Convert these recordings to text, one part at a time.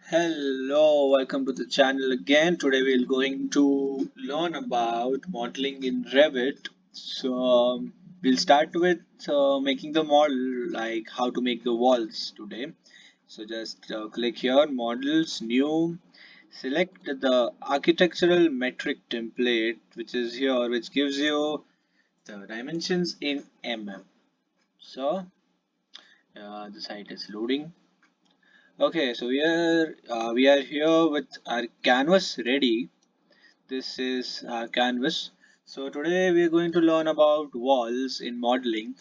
Hello, welcome to the channel again. Today we're going to learn about modeling in Revit. We'll start with making the model, like how to make the walls today. So just click here, models, new, select the architectural metric template, which is here, which gives you the dimensions in mm. So the site is loading. Okay, so we are here with our canvas ready. This is our canvas. So today we are going to learn about walls in modeling.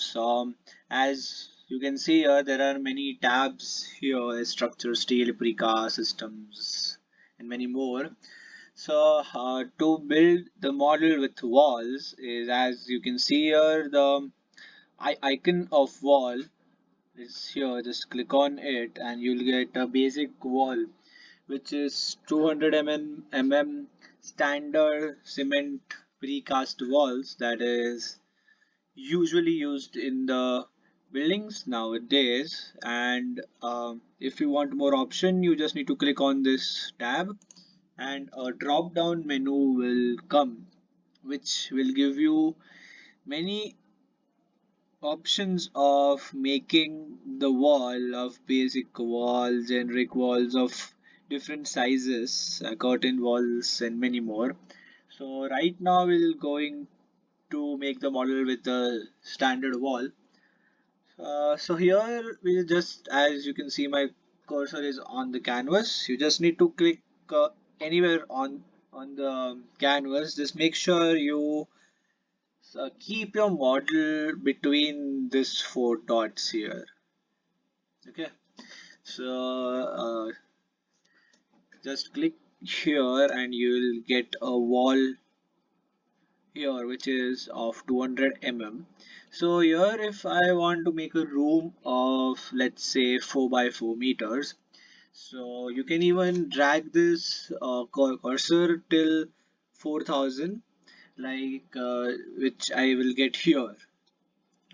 As you can see here, there are many tabs here: structure, steel, precast systems, and many more. To build the model with walls is, as you can see here, the icon of wall is here. Just click on it and you'll get a basic wall which is 200 mm standard cement precast walls that is usually used in the buildings nowadays. And if you want more option, you just need to click on this tab and a drop down menu will come, which will give you many options of making the wall of basic walls, generic walls of different sizes, curtain walls, and many more. So right now we're going to make the model with the standard wall. So here we'll just, as you can see, my cursor is on the canvas. You just need to click anywhere on the canvas. Just make sure you keep your model between these four dots here. Okay, so just click here and you'll get a wall here which is of 200 mm. So here if I want to make a room of, let's say, 4 by 4 meters, so you can even drag this cursor till 4000, like which I will get here.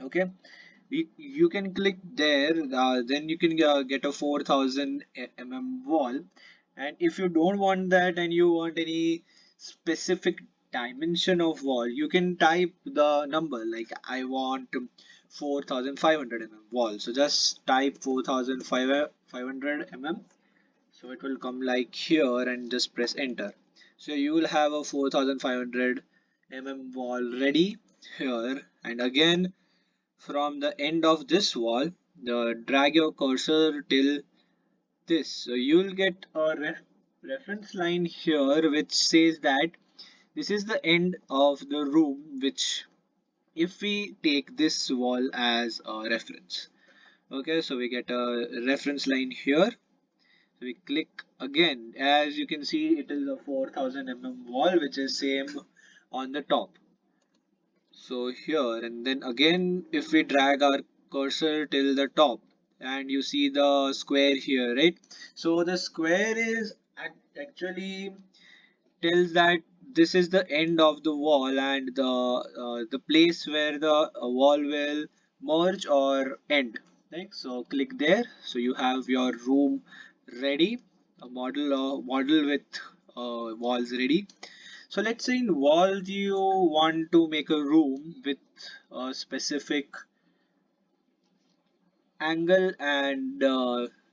Okay, you can click there, then you can get a 4000 wall. And if you don't want that and you want any specific dimension of wall, you can type the number, like I want 4500 wall. So just type 4500 so it will come like here and just press enter. So you will have a 4500 wall ready here. And again, from the end of this wall, drag your cursor till this. So you'll get a reference line here which says that this is the end of the room, which if we take this wall as a reference. Okay, so we get a reference line here. So we click again. As you can see, it is a 4000 wall, which is same on the top. So here, and then again, if we drag our cursor till the top and you see the square here, right? So the square is actually tells that this is the end of the wall and the place where the wall will merge or end, right? So click there. So you have your room ready, a model with walls ready. So let's say in walls you want to make a room with a specific angle and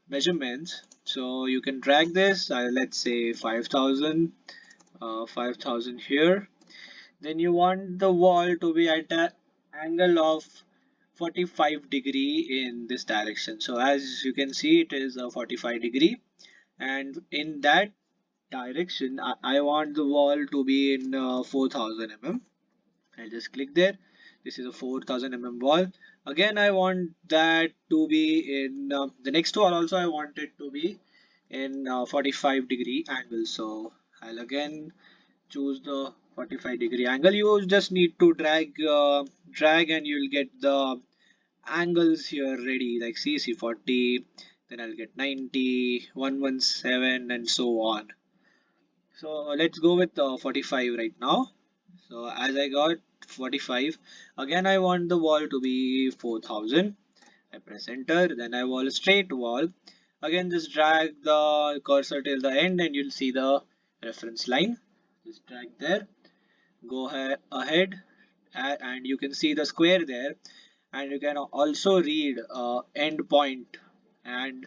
measurements. So you can drag this, let's say 5000, 5000 here. Then you want the wall to be at an angle of 45 degree in this direction. So as you can see, it is a 45 degree, and in that direction I want the wall to be in 4000 I'll just click there. This is a 4000 wall. Again, I want that to be in the next wall also. I want it to be in 45 degree angle. So I'll again choose the 45 degree angle. You just need to drag and you'll get the angles here ready, like CC40, then I'll get 90, 117, and so on. So let's go with 45 right now. So as I got 45, again I want the wall to be 4000. I press enter, then I want a straight wall. Again, just drag the cursor till the end and you'll see the reference line. Just drag there, go ahead, and you can see the square there, and you can also read end point and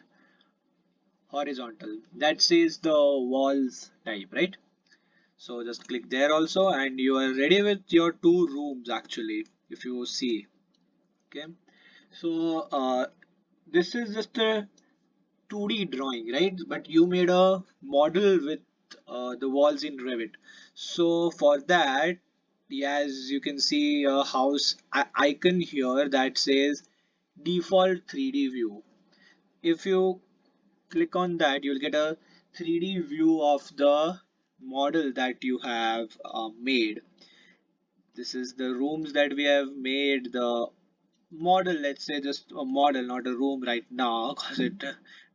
horizontal. That says the walls type, right? So just click there also, and you are ready with your two rooms actually, if you see. Okay, so this is just a 2D drawing, right? But you made a model with the walls in Revit. So for that, yeah, as you can see a house icon here that says default 3D view. If you click on that, you'll get a 3D view of the model that you have made. This is the rooms that we have made, the model, let's say just a model, not a room right now, because it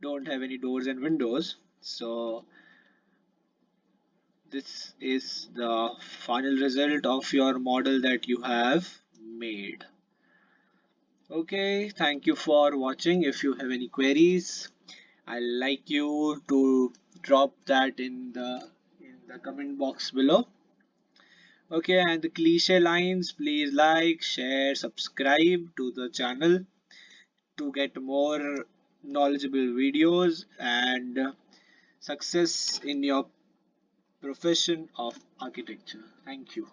don't have any doors and windows. So this is the final result of your model that you have made. Okay, thank you for watching. If you have any queries, I like you to drop that in the comment box below. Okay, and the cliche lines, please like, share, subscribe to the channel to get more knowledgeable videos and success in your profession of architecture. Thank you.